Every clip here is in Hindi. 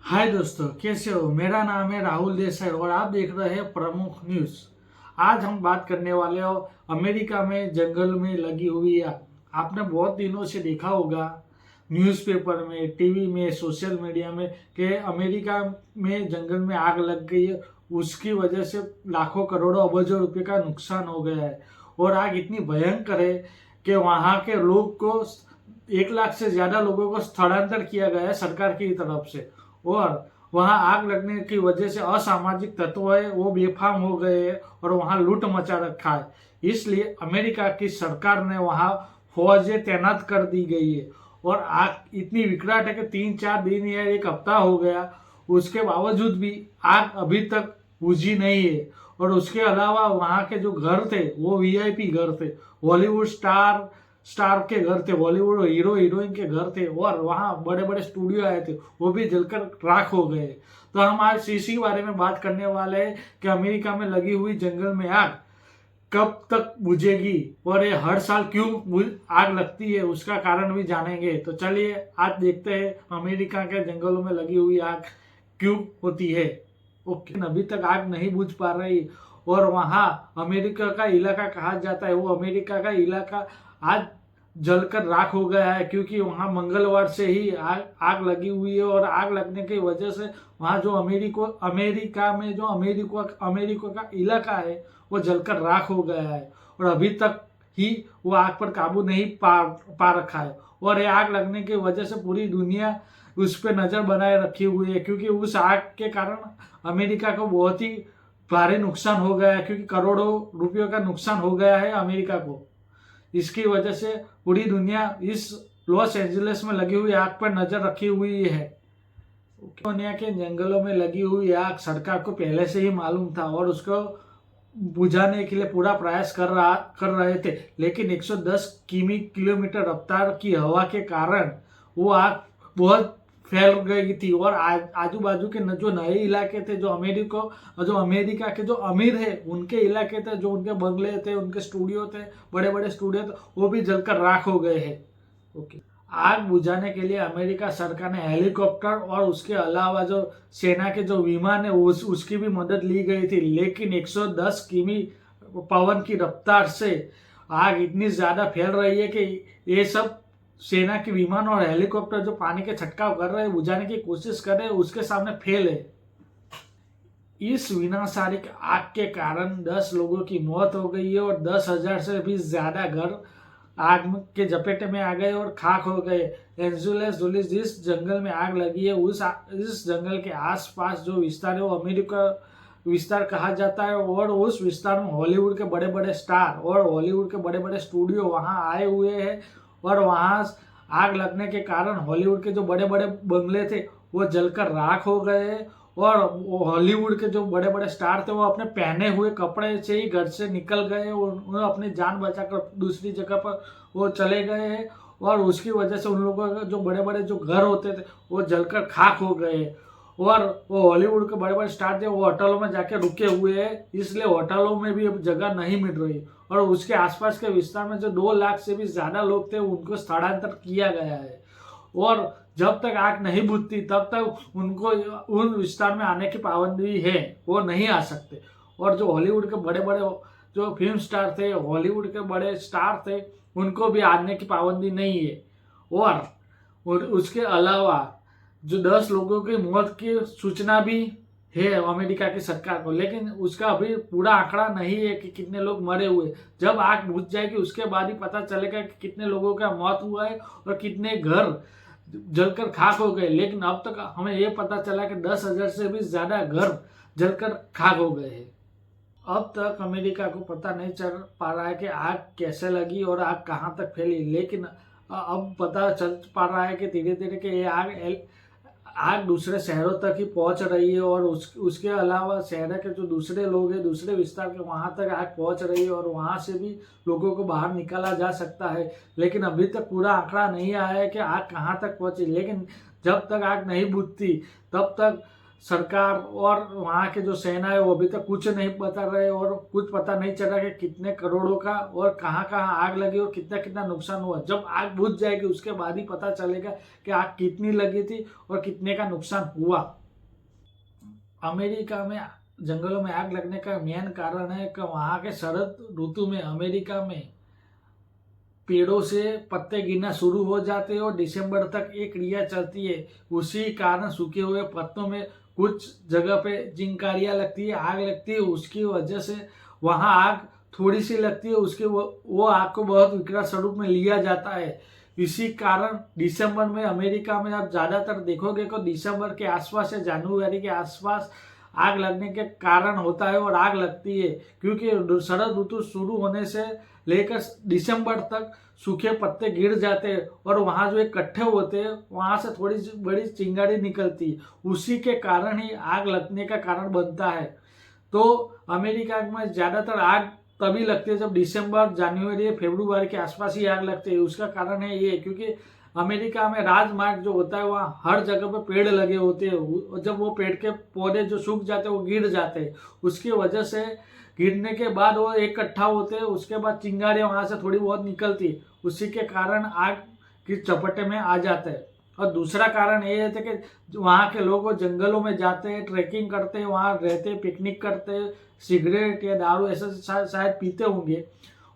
हाय दोस्तों, कैसे हो। मेरा नाम है राहुल देसाई और आप देख रहे हैं प्रमुख न्यूज़। आज हम बात करने वाले हो अमेरिका में जंगल में लगी हुई आग। आपने बहुत दिनों से देखा होगा न्यूज़पेपर में, टीवी में, सोशल मीडिया में कि अमेरिका में जंगल में आग लग गई है। उसकी वजह से लाखों करोड़ों अरबों रुपए का नुकसान हो गया है और आग इतनी भयंकर है कि वहाँ के लोग को 1 लाख से ज्यादा लोगों को स्थलांतर किया गया है सरकार की तरफ से। और वहां आग लगने की वजह से असामाजिक तत्व है वो बेफाम हो गए हैं और वहां लूट मचा रखा है। इसलिए अमेरिका की सरकार ने वहां फौजें तैनात कर दी गई है और आग इतनी विकराल है कि 3-4 दिन या एक हफ्ता हो गया, उसके बावजूद भी आग अभी तक बुझी नहीं है। और उसके अलावा वहां के जो घर थे वो वीआईपी घर थे, हॉलीवुड स्टार के घर थे, बॉलीवुड हीरो हीरोइन के घर थे और वहाँ बड़े बड़े स्टूडियो आए थे, वो भी जलकर राख हो गए। तो हम आज इसी बारे में बात करने वाले हैं कि अमेरिका में लगी हुई जंगल में आग कब तक बुझेगी और ये हर साल क्यों आग लगती है, उसका कारण भी जानेंगे। तो चलिए आज देखते हैं अमेरिका के जंगलों में लगी हुई आग क्यों होती है। ओके, अभी तक आग नहीं बुझ पा रही और वहाँ अमेरिका का इलाका कहा जाता है, वो अमेरिका का इलाका आज जलकर राख हो गया है क्योंकि वहाँ मंगलवार से ही आग लगी हुई है। और आग लगने की वजह से वहाँ जो अमेरिका में जो अमेरिका का इलाका है वो जलकर राख हो गया है और अभी तक ही वो आग पर काबू नहीं पा रखा है। और ये आग लगने की वजह से पूरी दुनिया उस पर नजर बनाए रखी हुई है क्योंकि उस आग के कारण अमेरिका को बहुत ही भारी नुकसान हो गया है, क्योंकि करोड़ों रुपयों का नुकसान हो गया है अमेरिका को। इसकी वजह से पूरी दुनिया इस लॉस एंजलिस में लगी हुई आग पर नजर रखी हुई है। कैलिफोर्निया के जंगलों में लगी हुई आग सरकार को पहले से ही मालूम था और उसको बुझाने के लिए पूरा प्रयास कर रहे थे, लेकिन 110 किलोमीटर रफ्तार की हवा के कारण वो आग बहुत फैल गई थी और आजू बाजू के जो नए इलाके थे, जो अमेरिका के जो अमीर है उनके इलाके थे, जो उनके बंगले थे, उनके स्टूडियो थे, बड़े बड़े स्टूडियो थे, वो भी जलकर राख हो गए हैं। ओके, आग बुझाने के लिए अमेरिका सरकार ने हेलीकॉप्टर और उसके अलावा जो सेना के जो विमान है उसकी भी मदद ली गई थी, लेकिन 110 किमी पवन की रफ्तार से आग इतनी ज्यादा फैल रही है कि ये सब सेना के विमान और हेलीकॉप्टर जो पानी के छटकाव कर रहे हैं, बुझाने की कोशिश कर रहे हैं, उसके सामने फेल है। इस विनाशकारी आग के कारण 10 लोगों की मौत हो गई है और 10,000 से भी ज्यादा घर आग के जपेटे में आ गए और खाक हो गए। एंजुलेस जुलिस जिस जंगल में आग लगी है इस जंगल के आसपास जो विस्तार है वो अमेरिका विस्तार कहा जाता है और उस विस्तार में हॉलीवुड के बड़े बड़े स्टार और हॉलीवुड के बड़े बड़े स्टूडियो वहां आए हुए हैं। और वहां आग लगने के कारण हॉलीवुड के जो बड़े बड़े बंगले थे वो जलकर राख हो गए और हॉलीवुड के जो बड़े बड़े स्टार थे वो अपने पहने हुए कपड़े से ही घर से निकल गए, उन्होंने अपनी जान बचाकर दूसरी जगह पर वो चले गए हैं और उसकी वजह से उन लोगों के जो बड़े बड़े जो घर होते थे वो जलकर खाक हो गए। और वो हॉलीवुड के बड़े बड़े स्टार थे वो होटलों में जाके रुके हुए हैं, इसलिए होटलों में भी अब जगह नहीं मिल रही और उसके आसपास के विस्तार में जो 2 लाख से भी ज्यादा लोग थे उनको स्थलांतर किया गया है। और जब तक आग नहीं बुझती तब तक उनको उन विस्तार में आने की पाबंदी है, वो नहीं आ सकते। और जो हॉलीवुड के बड़े बड़े जो फिल्म स्टार थे, हॉलीवुड के बड़े स्टार थे, उनको भी आने की पाबंदी नहीं है। और उसके अलावा जो 10 लोगों की मौत की सूचना भी है अमेरिका की सरकार को, लेकिन उसका अभी पूरा आंकड़ा नहीं है कि कितने लोग मरे हुए। जब आग बुझ जाएगी उसके बाद ही पता चलेगा कि कितने लोगों का मौत हुआ है और कितने घर जलकर खाक हो गए। लेकिन अब तक हमें यह पता चला कि 10,000 से भी ज्यादा घर जलकर खाक हो गए हैं। अब तक अमेरिका को पता नहीं चल पा रहा है कि आग कैसे लगी और आग कहाँ तक फैली, लेकिन अब पता चल पा रहा है कि धीरे धीरे कि ये आग दूसरे शहरों तक ही पहुंच रही है और उसके अलावा शहर के जो दूसरे लोग हैं, दूसरे विस्तार के वहां तक आग पहुंच रही है और वहां से भी लोगों को बाहर निकाला जा सकता है। लेकिन अभी तक पूरा आंकड़ा नहीं आया है कि आग कहाँ तक पहुंची, लेकिन जब तक आग नहीं बुझती तब तक सरकार और वहाँ के जो सेना है वो अभी तक कुछ नहीं बता रहे और कुछ पता नहीं चला कि कितने करोड़ों का और कहाँ कहाँ आग लगी और कितना कितना नुकसान हुआ। जब आग बुझ जाएगी उसके बाद ही पता चलेगा कि आग कितनी लगी थी और कितने का नुकसान हुआ। अमेरिका में जंगलों में आग लगने का मेन कारण है कि वहाँ के शरद ऋतु में अमेरिका में पेड़ों से पत्ते गिरना शुरू हो जाते हैं और दिसंबर तक एक क्रिया चलती है। उसी कारण सूखे हुए पत्तों में कुछ जगह पे चिंगारियाँ लगती है, आग लगती है। उसकी वजह से वहाँ आग थोड़ी सी लगती है, उसके वो आग को बहुत विकराल स्वरूप में लिया जाता है। इसी कारण दिसंबर में अमेरिका में आप ज़्यादातर देखोगे तो दिसंबर के आसपास या जनवरी के आसपास आग लगने के कारण होता है और आग लगती है, क्योंकि शरद ऋतु शुरू होने से लेकर दिसंबर तक सूखे पत्ते गिर जाते हैं और वहाँ जो इकट्ठे होते हैं वहाँ से थोड़ी बड़ी चिंगारी निकलती है, उसी के कारण ही आग लगने का कारण बनता है। तो अमेरिका में ज़्यादातर आग तभी लगती है जब दिसंबर जनवरी फरवरी के आसपास ही आग लगती है। उसका कारण है ये, क्योंकि अमेरिका में राजमार्ग जो होता है वहाँ हर जगह पे पेड़ लगे होते हैं। जब वो पेड़ के पौधे जो सूख जाते हैं वो गिर जाते हैं, उसकी वजह से गिरने के बाद वो इकट्ठा होते हैं, उसके बाद चिंगारियाँ वहाँ से थोड़ी बहुत निकलती, उसी के कारण आग की चपेट में आ जाते हैं। और दूसरा कारण ये है कि वहाँ के लोग जंगलों में जाते हैं, ट्रैकिंग करते हैं, वहाँ रहते हैं, पिकनिक करते हैं, सिगरेट या दारू ऐसे शायद पीते होंगे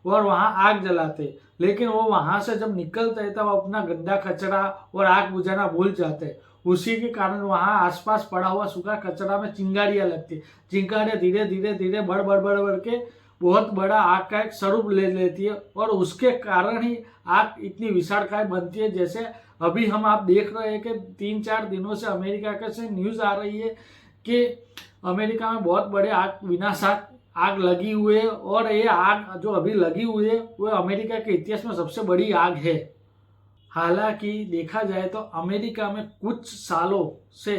और वहाँ आग जलाते, लेकिन वो वहाँ से जब निकलते हैं तब अपना गंदा कचरा और आग बुझाना भूल जाते हैं। उसी के कारण वहाँ आसपास पड़ा हुआ सूखा कचरा में चिंगारियाँ लगती, चिंगारियाँ धीरे धीरे धीरे बढ़ के बहुत बड़ा आग का एक स्वरूप ले लेती है और उसके कारण ही आग इतनी विशालकाय बनती है। जैसे अभी हम आप देख रहे हैं कि 3-4 दिनों से अमेरिका का से न्यूज़ आ रही है कि अमेरिका में बहुत बड़े आग विनाशक आग लगी हुई है और ये आग जो अभी लगी हुई है वो अमेरिका के इतिहास में सबसे बड़ी आग है। हालांकि देखा जाए तो अमेरिका में कुछ सालों से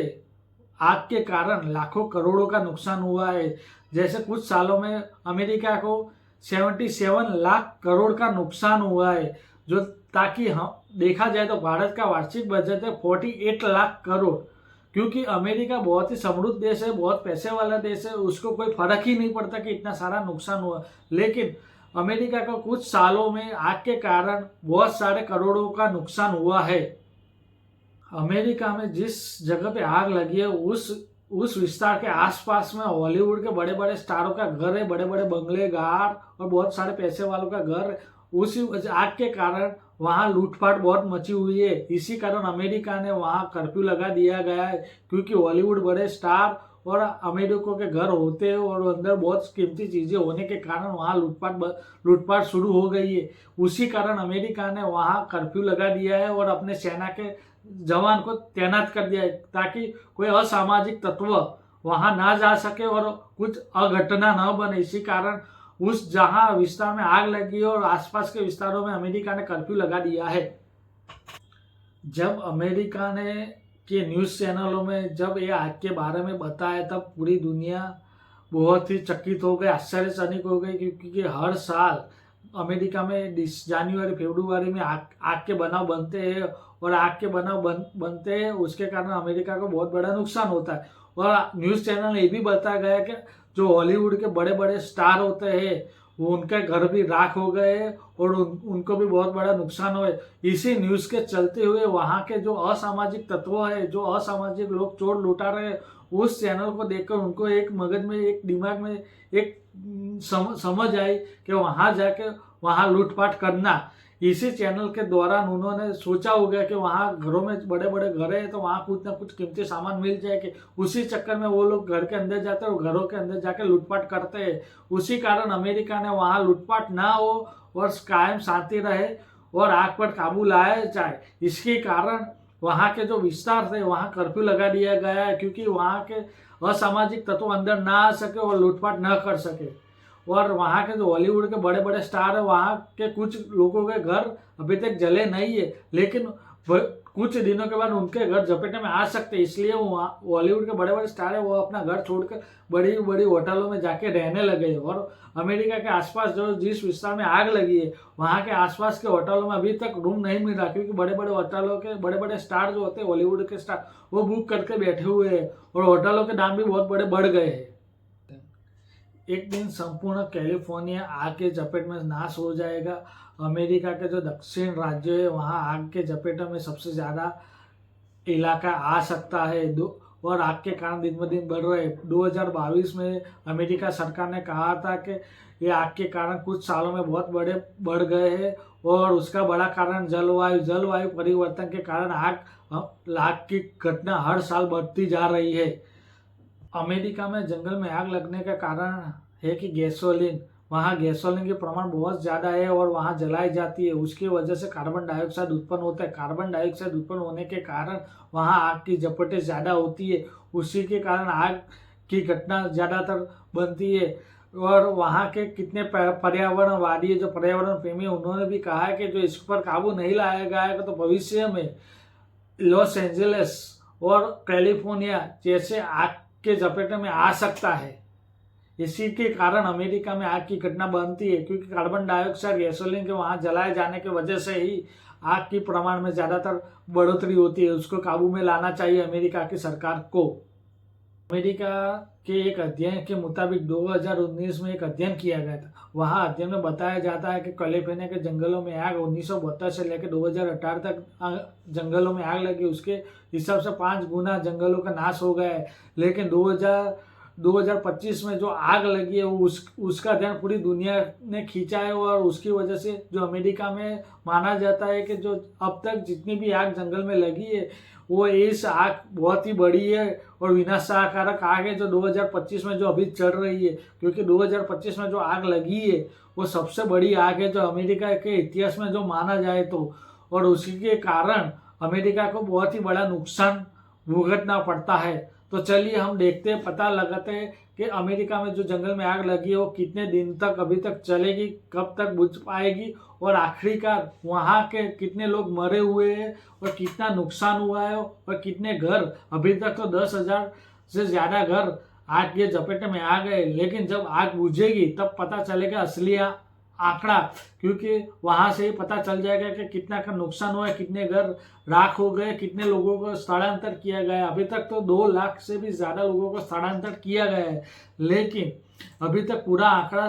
आग के कारण लाखों करोड़ों का नुकसान हुआ है। जैसे कुछ सालों में अमेरिका को 77 लाख करोड़ का नुकसान हुआ है, जो ताकि हम देखा जाए तो भारत का वार्षिक बजट है 48 लाख करोड़। क्योंकि अमेरिका बहुत ही समृद्ध देश है, बहुत पैसे वाला देश है, उसको कोई फर्क ही नहीं पड़ता कि इतना सारा नुकसान हुआ। लेकिन अमेरिका का कुछ सालों में आग के कारण बहुत सारे करोड़ों का नुकसान हुआ है। अमेरिका में जिस जगह पे आग लगी है उस विस्तार के आसपास में हॉलीवुड के बड़े बड़े स्टारों का घर है, बड़े बड़े बंगले, कार और बहुत सारे पैसे वालों का घर। उसी आग के कारण वहाँ लूटपाट बहुत मची हुई है। इसी कारण अमेरिका ने वहाँ कर्फ्यू लगा दिया गया है, क्योंकि हॉलीवुड बड़े स्टार और अमेरिका के घर होते हैं और अंदर बहुत कीमती चीज़ें होने के कारण वहाँ लूटपाट शुरू हो गई है। उसी कारण अमेरिका ने वहाँ कर्फ्यू लगा दिया है और अपने सेना के जवान को तैनात कर दिया है, ताकि कोई असामाजिक तत्व वहाँ ना जा सके और कुछ अघटना न बने। इसी कारण उस जहाँ विस्तार में आग लगी है और आसपास के विस्तारों में अमेरिका ने कर्फ्यू लगा दिया है। जब अमेरिका ने के न्यूज़ चैनलों में जब ये आग के बारे में बताया तब पूरी दुनिया बहुत ही चकित हो गई, आश्चर्यचकित हो गई, क्योंकि हर साल अमेरिका में जनवरी फरवरी में आग के बनाव बनते हैं और आग के बनाव बनते हैं, उसके कारण अमेरिका को बहुत बड़ा नुकसान होता है। और न्यूज़ चैनल में ये भी बताया गया कि जो हॉलीवुड के बड़े बड़े स्टार होते हैं वो उनके घर भी राख हो गए और उनको भी बहुत बड़ा नुकसान हुआ। इसी न्यूज़ के चलते हुए वहाँ के जो असामाजिक तत्व है, जो असामाजिक लोग चोर लुटा रहे हैं, उस चैनल को देखकर उनको एक मगज में, एक दिमाग में एक समझ आई कि वहाँ जाके वहाँ लूटपाट करना। इसी चैनल के दौरान उन्होंने सोचा होगा कि वहाँ घरों में बड़े बड़े घर है तो वहाँ कुछ ना कुछ कीमती सामान मिल जाएगी। उसी चक्कर में वो लोग घर के अंदर जाते हैं और घरों के अंदर जाके लूटपाट करते हैं। उसी कारण अमेरिका ने वहाँ लूटपाट ना हो और कायम शांति रहे और आग पर काबू लाया जाए, इसके कारण वहाँ के जो विस्तार थे वहाँ कर्फ्यू लगा दिया गया है, क्योंकि वहाँ के असामाजिक तत्व अंदर ना आ सके और लूटपाट न कर सके। और वहाँ के जो हॉलीवुड के बड़े बड़े स्टार है वहाँ के कुछ लोगों के घर अभी तक जले नहीं है, लेकिन कुछ दिनों के बाद उनके घर झपेटे में आ सकते, इसलिए वो बॉलीवुड के बड़े बड़े स्टार है वो अपना घर छोड़कर बड़ी बड़ी होटलों में जाके रहने लगे। और अमेरिका के आसपास जो जिस विस्तार में आग लगी है वहाँ के आसपास के होटलों में अभी तक रूम नहीं मिल रहा, क्योंकि बड़े बड़े होटलों के बड़े बड़े स्टार जो होते हैं बॉलीवुड के स्टार वो बुक करके बैठे हुए हैं और होटलों के दाम भी बहुत बड़े बढ़ गए हैं। एक दिन संपूर्ण कैलिफोर्निया आग के चपेट में नाश हो जाएगा। अमेरिका के जो दक्षिण राज्य है वहाँ आग के चपेट में सबसे ज़्यादा इलाका आ सकता है और आग के कारण दिन ब दिन बढ़ रहे। 2022 में अमेरिका सरकार ने कहा था कि ये आग के कारण कुछ सालों में बहुत बड़े बढ़ गए हैं और उसका बड़ा कारण जलवायु परिवर्तन के कारण आग की घटना हर साल बढ़ती जा रही है। अमेरिका में जंगल में आग लगने का कारण है कि गैसोलीन, वहाँ गैसोलीन के प्रमाण बहुत ज़्यादा है और वहाँ जलाई जाती है, उसकी वजह से कार्बन डाइऑक्साइड उत्पन्न होता है। कार्बन डाइऑक्साइड उत्पन्न होने के कारण वहाँ आग की झपटें ज़्यादा होती है, उसी के कारण आग की घटना ज़्यादातर बनती है। और वहाँ के कितने पर्यावरणवादी जो पर्यावरण प्रेमी उन्होंने भी कहा है कि जो इस पर काबू नहीं लाया गया तो भविष्य में लॉस एंजलिस और कैलिफोर्निया जैसे आग के चपेट में आ सकता है। इसी के कारण अमेरिका में आग की घटना बनती है, क्योंकि कार्बन डाइऑक्साइड गैसोलीन के वहाँ जलाए जाने की वजह से ही आग की प्रमाण में ज़्यादातर बढ़ोतरी होती है। उसको काबू में लाना चाहिए अमेरिका की सरकार को। अमेरिका के एक अध्ययन के मुताबिक 2019 में एक अध्ययन किया गया था। वहाँ अध्ययन में बताया जाता है कि कैलिफोर्निया के जंगलों में आग 1972 से लेकर 2018 तक जंगलों में आग लगी, उसके हिसाब से 5 गुना जंगलों का नाश हो गया है। लेकिन 2025 में जो आग लगी है उसका ध्यान पूरी दुनिया ने खींचा है और उसकी वजह से जो अमेरिका में माना जाता है कि जो अब तक जितनी भी आग जंगल में लगी है वो इस आग बहुत ही बड़ी है और विनाशकारक आग है जो 2025 में जो अभी चल रही है, क्योंकि 2025 में जो आग लगी है वो सबसे बड़ी आग है जो अमेरिका के इतिहास में जो माना जाए तो। और उसी के कारण अमेरिका को बहुत ही बड़ा नुकसान भुगतना पड़ता है। तो चलिए हम देखते हैं, पता लगाते हैं कि अमेरिका में जो जंगल में आग लगी है वो कितने दिन तक अभी तक चलेगी, कब तक बुझ पाएगी और आखिरकार वहाँ के कितने लोग मरे हुए हैं और कितना नुकसान हुआ है और कितने घर, अभी तक तो 10,000 से ज़्यादा घर आग के चपेट में आ गए। लेकिन जब आग बुझेगी तब पता चलेगा असली आंकड़ा, क्योंकि वहाँ से ही पता चल जाएगा कि कितना का नुकसान हुआ है, कितने घर राख हो गए, कितने लोगों को स्थलांतर किया गया। अभी तक तो 2 लाख से भी ज़्यादा लोगों को स्थलांतर किया गया है, लेकिन अभी तक पूरा आंकड़ा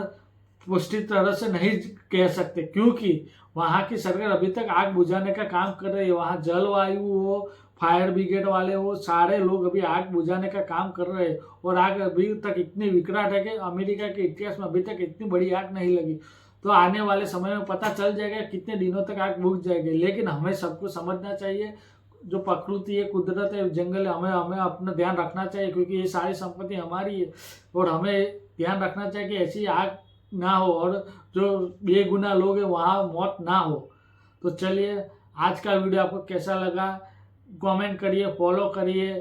पुष्टि तरह से नहीं कह सकते, क्योंकि वहाँ की सरकार अभी तक आग बुझाने का काम कर रही है। वहाँ जलवायु हो, फायर ब्रिगेड वाले हो, सारे लोग अभी आग बुझाने का काम कर रहे हैं और आग अभी तक इतनी विकराल है कि अमेरिका के इतिहास में अभी तक इतनी बड़ी आग नहीं लगी। तो आने वाले समय में पता चल जाएगा कितने दिनों तक आग बुझ जाएगी। लेकिन हमें सबको समझना चाहिए, जो प्रकृति है, कुदरत है, जंगल है, हमें अपना ध्यान रखना चाहिए, क्योंकि ये सारी संपत्ति हमारी है और हमें ध्यान रखना चाहिए कि ऐसी आग ना हो और जो बेगुनाह लोग हैं वहाँ मौत ना हो। तो चलिए, आज का वीडियो आपको कैसा लगा कमेंट करिए, फॉलो करिए।